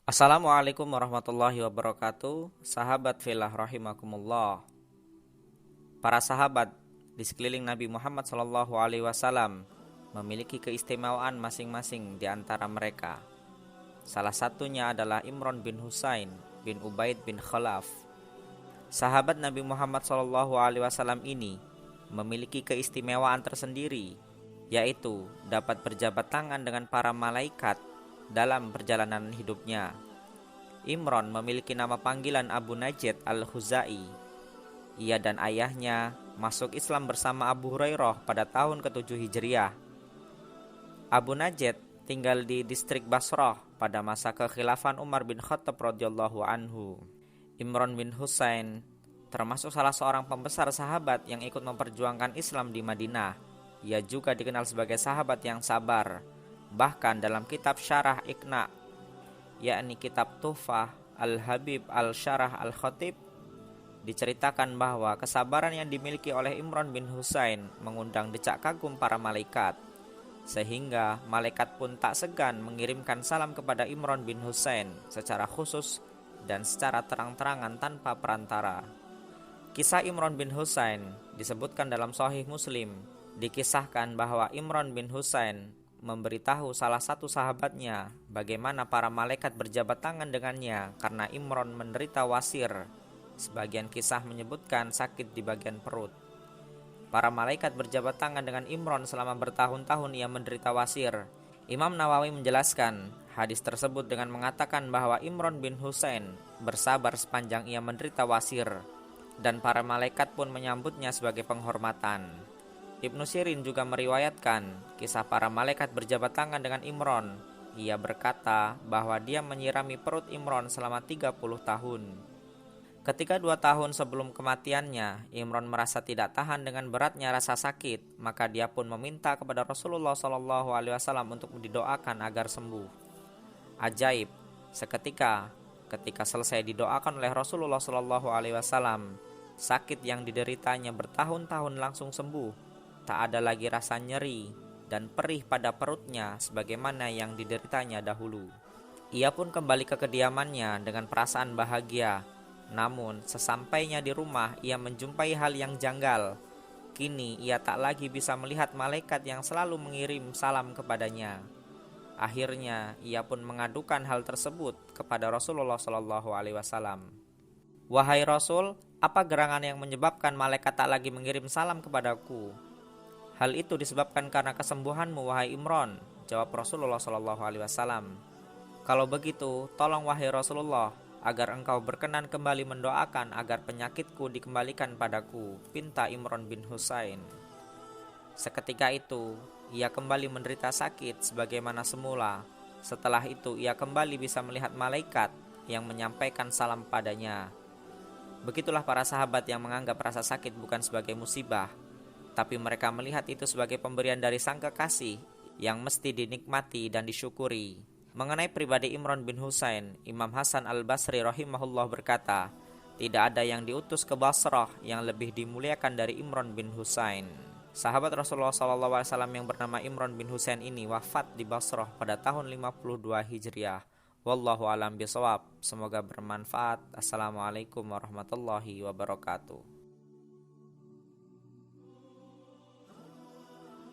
Assalamualaikum warahmatullahi wabarakatuh. Sahabat fillah rahimakumullah. Para sahabat di sekeliling Nabi Muhammad SAW memiliki keistimewaan masing-masing di antara mereka. Salah satunya adalah Imran bin Husain bin Ubaid bin Khalaf. Sahabat Nabi Muhammad SAW ini memiliki keistimewaan tersendiri, yaitu dapat berjabat tangan dengan para malaikat dalam perjalanan hidupnya. Imran memiliki nama panggilan Abu Najd al-Khuzai. Ia dan ayahnya masuk Islam bersama Abu Hurairah pada tahun ke-7 Hijriah. Abu Najd tinggal di distrik Basrah pada masa kekhilafan Umar bin Khattab radhiyallahu anhu. Imran bin Husain termasuk salah seorang pembesar sahabat yang ikut memperjuangkan Islam di Madinah. Ia juga dikenal sebagai sahabat yang sabar. Bahkan dalam kitab Syarah Iqna, yakni kitab Tuhfah Al-Habib Al-Syarah Al-Khatib, diceritakan bahwa kesabaran yang dimiliki oleh Imran bin Husain mengundang decak kagum para malaikat, sehingga malaikat pun tak segan mengirimkan salam kepada Imran bin Husain secara khusus dan secara terang-terangan tanpa perantara. Kisah Imran bin Husain disebutkan dalam Sahih Muslim. Dikisahkan bahwa Imran bin Husain memberitahu salah satu sahabatnya bagaimana para malaikat berjabat tangan dengannya karena Imran menderita wasir. Sebagian kisah menyebutkan sakit di bagian perut. Para malaikat berjabat tangan dengan Imran selama bertahun-tahun ia menderita wasir. Imam Nawawi menjelaskan hadis tersebut dengan mengatakan bahwa Imran bin Husain bersabar sepanjang ia menderita wasir, dan para malaikat pun menyambutnya sebagai penghormatan. Ibnu Sirin juga meriwayatkan kisah para malaikat berjabat tangan dengan Imran. Ia berkata bahwa dia menyirami perut Imran selama 30 tahun. Ketika 2 tahun sebelum kematiannya, Imran merasa tidak tahan dengan beratnya rasa sakit, maka dia pun meminta kepada Rasulullah SAW untuk didoakan agar sembuh. Ajaib, ketika selesai didoakan oleh Rasulullah SAW, sakit yang dideritanya bertahun-tahun langsung sembuh. Tak ada lagi rasa nyeri dan perih pada perutnya sebagaimana yang dideritanya dahulu. Ia pun kembali ke kediamannya dengan perasaan bahagia. Namun sesampainya di rumah ia menjumpai hal yang janggal. Kini ia tak lagi bisa melihat malaikat yang selalu mengirim salam kepadanya. Akhirnya ia pun mengadukan hal tersebut kepada Rasulullah SAW. Wahai Rasul, apa gerangan yang menyebabkan malaikat tak lagi mengirim salam kepadaku? Hal itu disebabkan karena kesembuhanmu, wahai Imran, jawab Rasulullah SAW. Kalau begitu, tolong wahai Rasulullah, agar engkau berkenan kembali mendoakan agar penyakitku dikembalikan padaku, pinta Imran bin Husain. Seketika itu, ia kembali menderita sakit sebagaimana semula. Setelah itu, ia kembali bisa melihat malaikat yang menyampaikan salam padanya. Begitulah para sahabat yang menganggap rasa sakit bukan sebagai musibah, tapi mereka melihat itu sebagai pemberian dari Sang Kekasih yang mesti dinikmati dan disyukuri. Mengenai pribadi Imran bin Husain, Imam Hasan al-Basri rahimahullah berkata, tidak ada yang diutus ke Basrah yang lebih dimuliakan dari Imran bin Husain. Sahabat Rasulullah SAW yang bernama Imran bin Husain ini wafat di Basrah pada tahun 52 Hijriah. Wallahu alam bisawab. Semoga bermanfaat. Assalamualaikum warahmatullahi wabarakatuh.